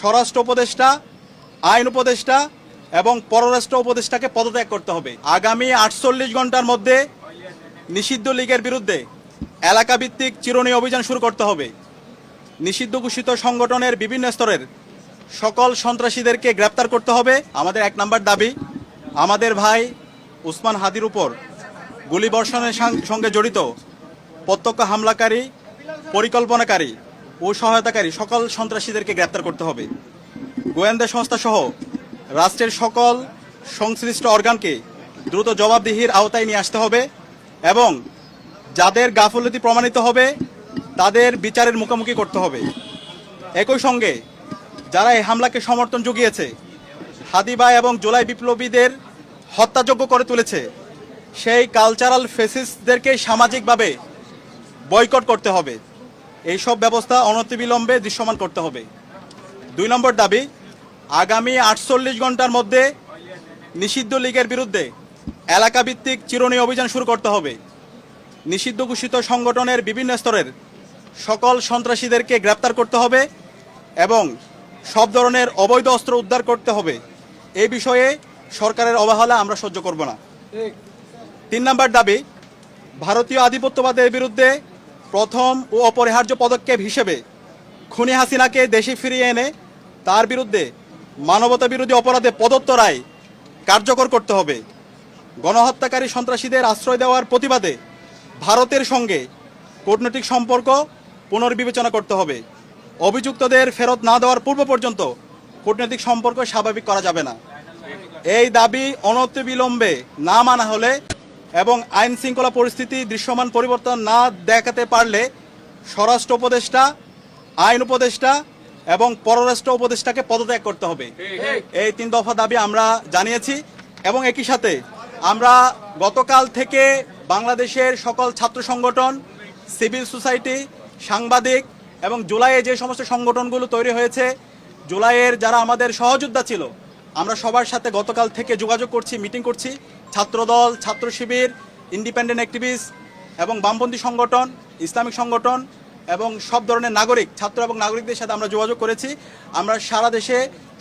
স্বরাষ্ট্র উপদেষ্টা, আইন উপদেষ্টা এবং পররাষ্ট্র উপদেষ্টাকে পদত্যাগ করতে হবে। আগামী 48 ঘন্টার মধ্যে নিষিদ্ধ লীগের বিরুদ্ধে এলাকাভিত্তিক চিরুনি অভিযান শুরু করতে হবে। নিষিদ্ধ ঘোষিত সংগঠনের বিভিন্ন স্তরের সকল সন্ত্রাসীদেরকে গ্রেপ্তার করতে হবে। আমাদের 1 নম্বর দাবি, আমাদের ভাই উসমান হাদির উপর গুলিবর্ষণের সঙ্গে জড়িত প্রত্যক্ষ হামলাকারী, পরিকল্পনাকারী ও সহায়তাকারী সকল সন্ত্রাসীদেরকে গ্রেপ্তার করতে হবে। গোয়েন্দা সংস্থা সহ রাষ্ট্রের সকল সংশ্লিষ্ট অর্গানকে দ্রুত জবাবদিহির আওতায় নিয়ে আসতে হবে এবং যাদের গাফলতি প্রমাণিত হবে তাদের বিচারের মুখোমুখি করতে হবে। একই সঙ্গে যারা এই হামলাকে সমর্থন জুগিয়েছে, হাদি ভাই এবং জুলাই বিপ্লবীদের হত্যাযোগ্য করে তুলেছে, সেই কালচারাল ফেসিস্টদেরকে সামাজিকভাবে বয়কট করতে হবে। এইসব ব্যবস্থা অনতিবিলম্বে দৃশ্যমান করতে হবে। 2 নম্বর দাবি, আগামী 48 ঘন্টার মধ্যে নিষিদ্ধ লীগের বিরুদ্ধে এলাকাভিত্তিক চিরুনি অভিযান শুরু করতে হবে। নিষিদ্ধ ঘোষিত সংগঠনের বিভিন্ন স্তরের সকল সন্ত্রাসীদেরকে গ্রেপ্তার করতে হবে এবং সব ধরনের অবৈধ অস্ত্র উদ্ধার করতে হবে। এই বিষয়ে সরকারের অবহেলা আমরা সহ্য করব না। 3 নম্বর দাবি, ভারতীয় আধিপত্যবাদের বিরুদ্ধে প্রথম ও অপরিহার্য পদক্ষেপ হিসেবে খুনি হাসিনাকে দেশে ফিরিয়ে এনে তার বিরুদ্ধে মানবতা বিরোধী অপরাধে প্রদত্ত রায় কার্যকর করতে হবে। গণহত্যাকারী সন্ত্রাসীদের আশ্রয় দেওয়ার প্রতিবাদে ভারতের সঙ্গে কূটনৈতিক সম্পর্ক পুনর্বিবেচনা করতে হবে। অভিযুক্তদের ফেরত না দেওয়ার পূর্ব পর্যন্ত কূটনৈতিক সম্পর্ক স্বাভাবিক করা যাবে না। এই দাবি অনতিবিলম্বে না মানা হলে এবং আইন শৃঙ্খলা পরিস্থিতি দৃশ্যমান পরিবর্তন না দেখাতে পারলে স্বরাষ্ট্র উপদেষ্টা, আইন উপদেষ্টা এবং পররাষ্ট্র উপদেষ্টাকে পদত্যাগ করতে হবে। এই 3 দফা দাবি আমরা জানিয়েছি এবং একই সাথে আমরা গতকাল থেকে বাংলাদেশের সকল ছাত্র সংগঠন, সিভিল সোসাইটি, সাংবাদিক এবং জুলাইয়ে যে সমস্ত সংগঠনগুলো তৈরি হয়েছে, জুলাইয়ের যারা আমাদের সহযোদ্ধা ছিল, আমরা সবার সাথে গতকাল থেকে যোগাযোগ করছি, মিটিং করছি। ছাত্রদল, ছাত্র শিবির, ইন্ডিপেন্ডেন্ট অ্যাক্টিভিস্ট এবং বামপন্থী সংগঠন, ইসলামিক সংগঠন এবং সব ধরনের নাগরিক, ছাত্র এবং নাগরিকদের সাথে আমরা যোগাযোগ করেছি। আমরা সারা দেশে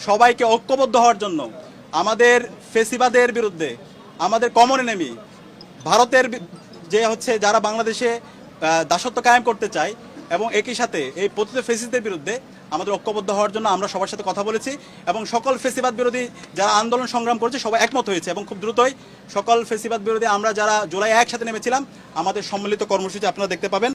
সবাইকে ঐক্যবদ্ধ হওয়ার জন্য আমাদের ফেসিবাদের বিরুদ্ধে, আমাদের কমন এনিমি ভারতের যে যারা বাংলাদেশে দাসত্ব কায়েম করতে চায় এবং একই সাথে এই পতিত ফেসিস্টদের বিরুদ্ধে আমাদের ঐক্যবদ্ধ হওয়ার জন্য আমরা সবার সাথে কথা বলেছি এবং সকল ফেসিবাদ বিরোধী যারা আন্দোলন সংগ্রাম করেছে সবাই একমত হয়েছে এবং খুব দ্রুতই সকল ফেসিবাদ বিরোধী আমরা যারা জুলাই একসাথে নেমেছিলাম আমাদের সম্মিলিত কর্মসূচি আপনারা দেখতে পাবেন।